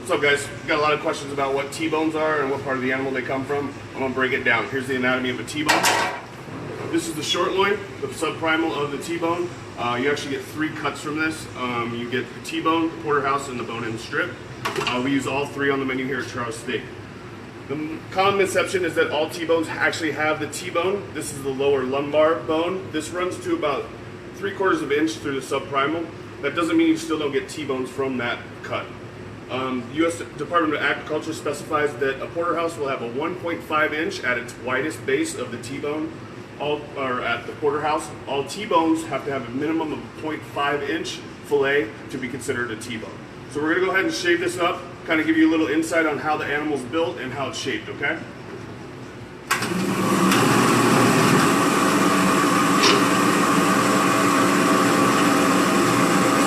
What's up, guys? We've got a lot of questions about what T-bones are and what part of the animal they come from. I'm going to break it down. Here's the anatomy of a T-bone. This is the short loin, the subprimal of the T-bone. You actually get 3 cuts from this. You get the T-bone, the porterhouse, and the bone-in strip. We use all 3 on the menu here at Charles Steak. The common misconception is that all T-bones actually have the T-bone. This is the lower lumbar bone. This runs to about 3/4 of an inch through the subprimal. That doesn't mean you still don't get T-bones from that cut. U.S. Department of Agriculture specifies that a porterhouse will have a 1.5 inch at its widest base of the T-bone, or at the porterhouse. All T-bones have to have a minimum of a 0.5 inch fillet to be considered a T-bone. So we're going to go ahead and shave this up, kind of give you a little insight on how the animal's built and how it's shaped, okay?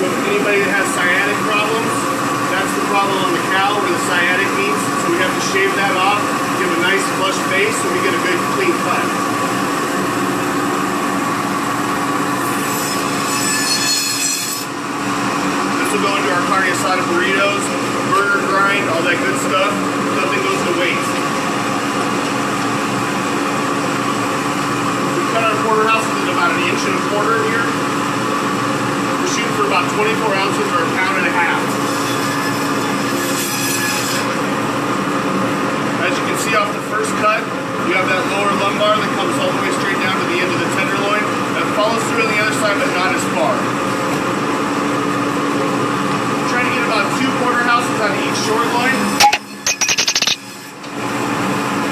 So anybody that has sciatic problems, that's the problem on the cow where the sciatic meets. So we have to shave that off, give a nice flush base so we get a good clean cut. This will go into our carne asada burritos, burger grind, all that good stuff. Nothing goes to waste. We cut our porterhouses at about 1.25 inches here. We're shooting for about 24 ounces or 1.5 pounds. As you can see off the first cut, you have that lower lumbar that comes all the way straight down to the end of the tenderloin. That follows through on the other side, but not as far. We're trying to get about 2 porterhouses on each short loin.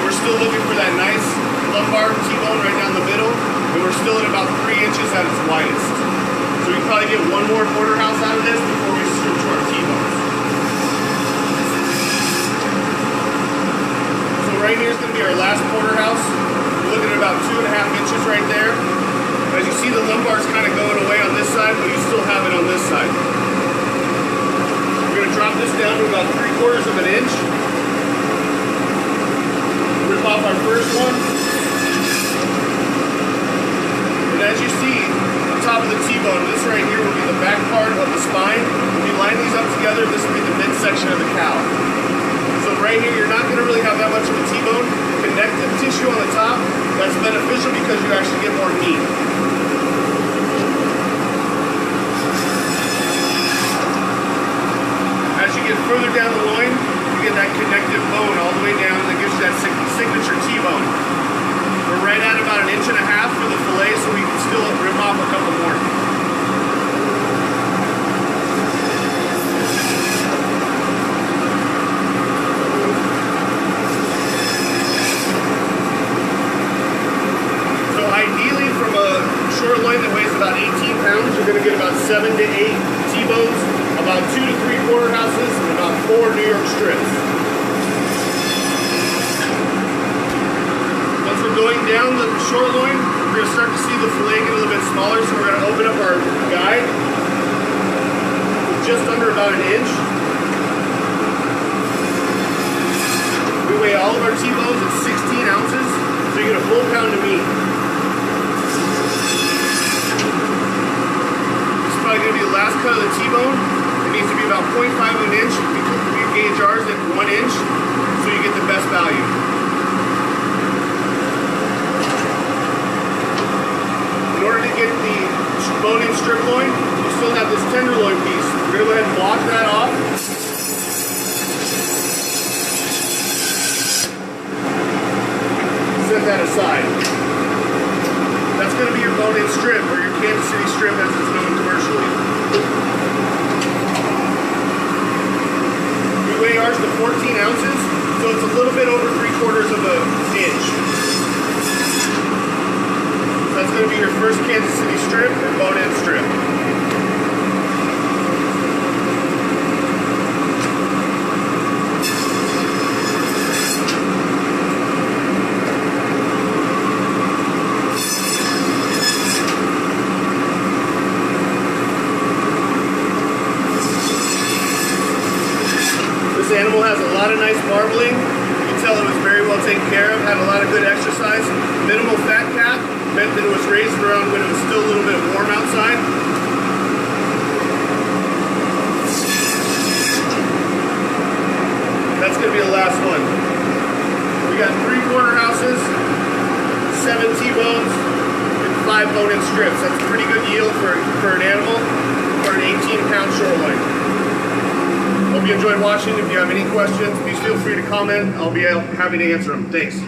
We're still looking for that nice lumbar T-bone right down the middle, and we're still at about 3 inches at its widest. So we can probably get 1 more porterhouse out of this before we switch to our T-bones. Right here is going to be our last porterhouse. We're looking at about 2.5 inches right there. As you see, the lumbar is kind of going away on this side, but you still have it on this side. We're going to drop this down to about 3/4 of an inch. Rip off our first one. And as you see, the top of the T-bone, this right here will be the back part of the spine. When you line these up together, this will be the midsection of the cow. So right here, you're not going to really have that much of a T-bone. Connective tissue on the top, that's beneficial because you actually get more meat. As you get further down the loin, you get that connective bone all the way down that gives you that signature T-bone. We're right at about 1.5 inches for the fillet, so we can still rip off a couple more. Short loin that weighs about 18 pounds, you're going to get about 7 to 8 T-bones, about 2 to 3 porterhouses, and about 4 New York strips. Once we're going down the short loin, we're going to start to see the fillet get a little bit smaller, so we're going to open up our guide just under about 1 inch. We weigh all of our T-bones at 16 ounces, so you get a full pound of meat. Going to be the last cut of the T-bone. It needs to be about 0.5 of an inch. We gauge ours at 1 inch, so you get the best value. In order to get the bone-in strip loin, you still have this tenderloin piece. We're going to go ahead and block that off. Set that aside. That's going to be your bone-in strip, or your Kansas City strip as it's known commercially. We weigh ours to 14 ounces, so it's a little bit over 3/4 of an inch. That's going to be your first Kansas City strip or bone-in strip. This animal has a lot of nice marbling. You can tell it was very well taken care of, had a lot of good exercise. Minimal fat cap, meant that it was raised around when it was still a little bit warm outside. last one. We got 3 porterhouses, 7 T-bones, and 5 bone-in strips. That's a pretty good yield for an animal for an 18-pound short loin. Hope you enjoyed watching. If you have any questions, please feel free to comment. I'll be happy to answer them. Thanks.